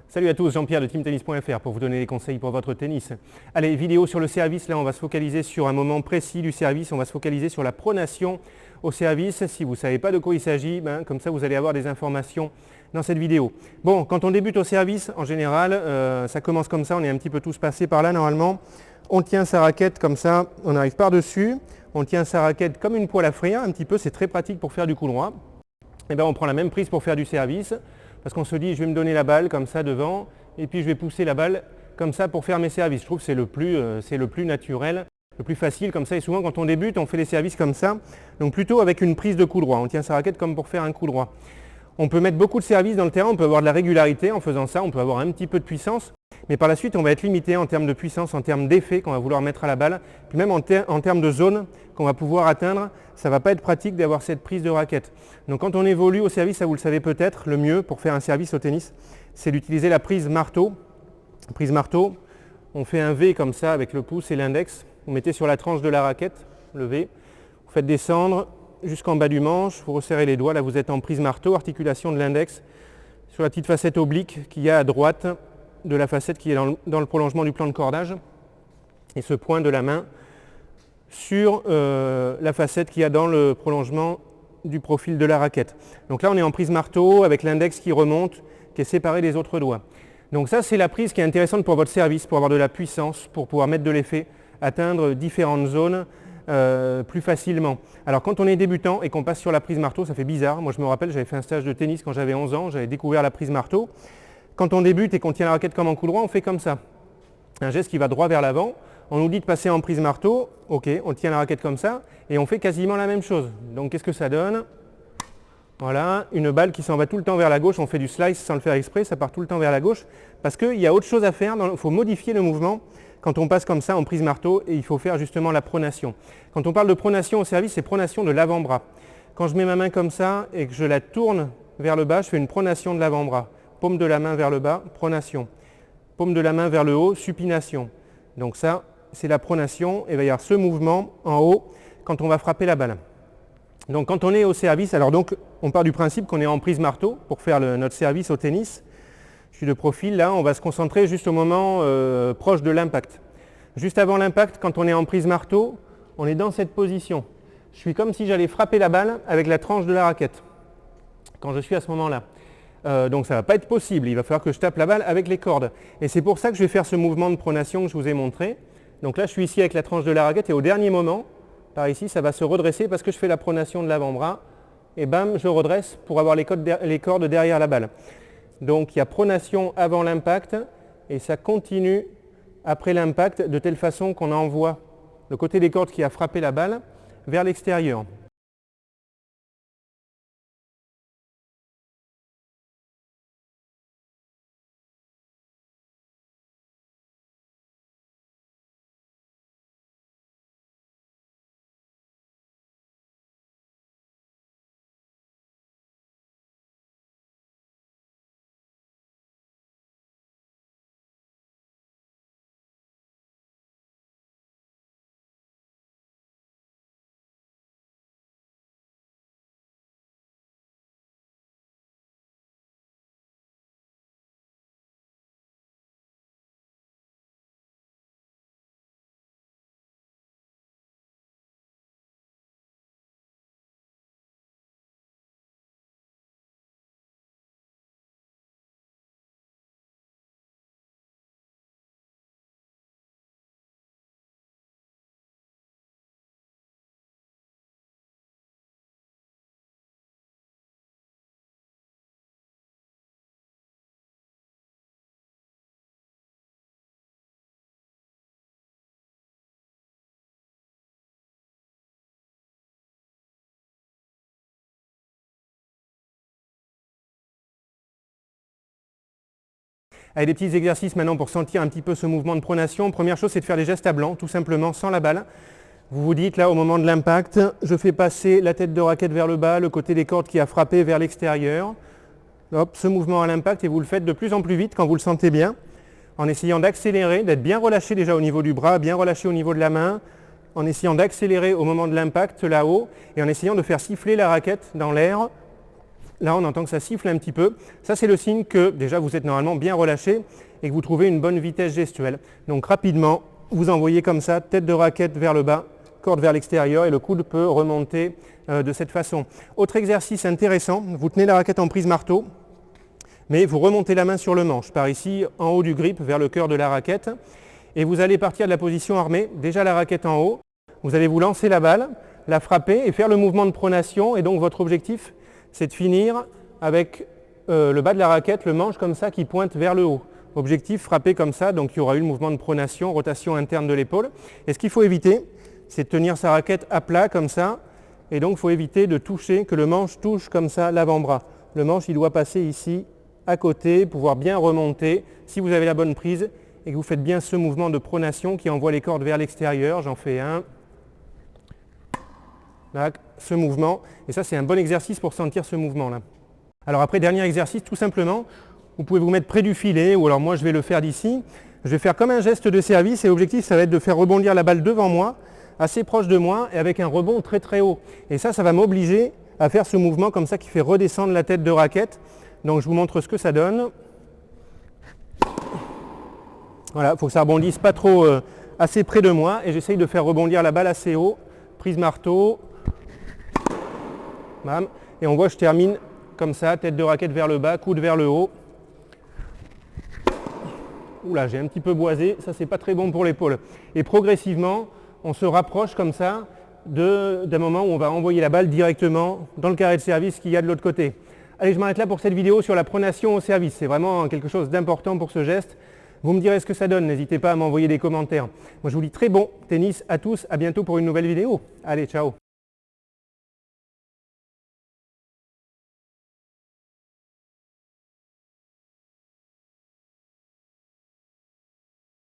Salut à tous, Jean-Pierre de teamtennis.fr pour vous donner des conseils pour votre tennis. Allez, vidéo sur le service, là on va se focaliser sur un moment précis du service, on va se focaliser sur la pronation au service. Si vous ne savez pas de quoi il s'agit, comme ça vous allez avoir des informations dans cette vidéo. Bon, quand on débute au service, en général, ça commence comme ça, on est un petit peu tous passés par là normalement. On tient sa raquette comme ça, on arrive par-dessus, on tient sa raquette comme une poêle à frire, un petit peu, c'est très pratique pour faire du coup droit. Et bien on prend la même prise pour faire du service. Parce qu'on se dit, je vais me donner la balle comme ça devant, et puis je vais pousser la balle comme ça pour faire mes services. Je trouve que c'est le plus naturel, le plus facile comme ça. Et souvent, quand on débute, on fait les services comme ça. Donc plutôt avec une prise de coup droit. On tient sa raquette comme pour faire un coup droit. On peut mettre beaucoup de services dans le terrain, on peut avoir de la régularité en faisant ça, on peut avoir un petit peu de puissance. Mais par la suite, on va être limité en termes de puissance, en termes d'effet qu'on va vouloir mettre à la balle. Puis même en termes de zone qu'on va pouvoir atteindre, ça ne va pas être pratique d'avoir cette prise de raquette. Donc quand on évolue au service, ça vous le savez peut-être, le mieux pour faire un service au tennis, c'est d'utiliser la prise marteau. Prise marteau, on fait un V comme ça avec le pouce et l'index. Vous mettez sur la tranche de la raquette, le V. Vous faites descendre jusqu'en bas du manche, vous resserrez les doigts. Là, vous êtes en prise marteau, articulation de l'index sur la petite facette oblique qu'il y a à droite de la facette qui est dans le prolongement du plan de cordage. Et ce point de la main sur la facette qu'il y a dans le prolongement du profil de la raquette. Donc là on est en prise marteau avec l'index qui remonte, qui est séparé des autres doigts. Donc ça c'est la prise qui est intéressante pour votre service, pour avoir de la puissance, pour pouvoir mettre de l'effet, atteindre différentes zones plus facilement. Alors quand on est débutant et qu'on passe sur la prise marteau, ça fait bizarre. Moi je me rappelle, j'avais fait un stage de tennis quand j'avais 11 ans, j'avais découvert la prise marteau. Quand on débute et qu'on tient la raquette comme en coup droit, on fait comme ça. Un geste qui va droit vers l'avant. On nous dit de passer en prise marteau, ok, on tient la raquette comme ça, et on fait quasiment la même chose. Donc qu'est-ce que ça donne? Voilà, une balle qui s'en va tout le temps vers la gauche, on fait du slice sans le faire exprès, ça part tout le temps vers la gauche, parce qu'il y a autre chose à faire, il faut modifier le mouvement quand on passe comme ça en prise marteau, et il faut faire justement la pronation. Quand on parle de pronation au service, c'est pronation de l'avant-bras. Quand je mets ma main comme ça et que je la tourne vers le bas, je fais une pronation de l'avant-bras. Paume de la main vers le bas, pronation. Paume de la main vers le haut, supination. Donc ça, c'est la pronation, et il va y avoir ce mouvement en haut quand on va frapper la balle. Donc quand on est au service, alors donc on part du principe qu'on est en prise marteau pour faire notre service au tennis. Je suis de profil, là on va se concentrer juste au moment proche de l'impact. Juste avant l'impact, quand on est en prise marteau, on est dans cette position. Je suis comme si j'allais frapper la balle avec la tranche de la raquette, quand je suis à ce moment-là. Donc ça ne va pas être possible, il va falloir que je tape la balle avec les cordes. Et c'est pour ça que je vais faire ce mouvement de pronation que je vous ai montré. Donc là je suis ici avec la tranche de la raquette et au dernier moment, par ici, ça va se redresser parce que je fais la pronation de l'avant-bras. Et bam, je redresse pour avoir les cordes derrière la balle. Donc il y a pronation avant l'impact et ça continue après l'impact de telle façon qu'on envoie le côté des cordes qui a frappé la balle vers l'extérieur. Avec des petits exercices maintenant pour sentir un petit peu ce mouvement de pronation. Première chose, c'est de faire des gestes à blanc, tout simplement, sans la balle. Vous vous dites là, au moment de l'impact, je fais passer la tête de raquette vers le bas, le côté des cordes qui a frappé vers l'extérieur. Hop, ce mouvement à l'impact, et vous le faites de plus en plus vite quand vous le sentez bien, en essayant d'accélérer, d'être bien relâché déjà au niveau du bras, bien relâché au niveau de la main, en essayant d'accélérer au moment de l'impact là-haut, et en essayant de faire siffler la raquette dans l'air Là, on entend que ça siffle un petit peu. Ça, c'est le signe que déjà vous êtes normalement bien relâché et que vous trouvez une bonne vitesse gestuelle. Donc rapidement, vous envoyez comme ça, tête de raquette vers le bas, corde vers l'extérieur et le coude peut remonter de cette façon. Autre exercice intéressant, vous tenez la raquette en prise marteau, mais vous remontez la main sur le manche, par ici en haut du grip vers le cœur de la raquette et vous allez partir de la position armée, déjà la raquette en haut, vous allez vous lancer la balle, la frapper et faire le mouvement de pronation et donc votre objectif c'est de finir avec le bas de la raquette, le manche comme ça qui pointe vers le haut. Objectif, frapper comme ça, donc il y aura eu le mouvement de pronation, rotation interne de l'épaule. Et ce qu'il faut éviter, c'est de tenir sa raquette à plat comme ça. Et donc il faut éviter de toucher, que le manche touche comme ça l'avant-bras. Le manche il doit passer ici à côté, pouvoir bien remonter si vous avez la bonne prise et que vous faites bien ce mouvement de pronation qui envoie les cordes vers l'extérieur. J'en fais un. Là, ce mouvement, et ça c'est un bon exercice pour sentir ce mouvement là. Alors après, dernier exercice, tout simplement, vous pouvez vous mettre près du filet, ou alors moi je vais le faire d'ici, je vais faire comme un geste de service et l'objectif ça va être de faire rebondir la balle devant moi, assez proche de moi et avec un rebond très très haut. Et ça va m'obliger à faire ce mouvement comme ça qui fait redescendre la tête de raquette. Donc je vous montre ce que ça donne. Voilà, il faut que ça rebondisse pas trop assez près de moi et j'essaye de faire rebondir la balle assez haut, prise marteau. Bam. Et on voit je termine comme ça, tête de raquette vers le bas, coude vers le haut. Oula, j'ai un petit peu boisé, ça c'est pas très bon pour l'épaule. Et progressivement, on se rapproche comme ça d'un moment où on va envoyer la balle directement dans le carré de service qu'il y a de l'autre côté. Allez, je m'arrête là pour cette vidéo sur la pronation au service. C'est vraiment quelque chose d'important pour ce geste. Vous me direz ce que ça donne, n'hésitez pas à m'envoyer des commentaires. Moi je vous dis très bon tennis à tous, à bientôt pour une nouvelle vidéo. Allez, ciao.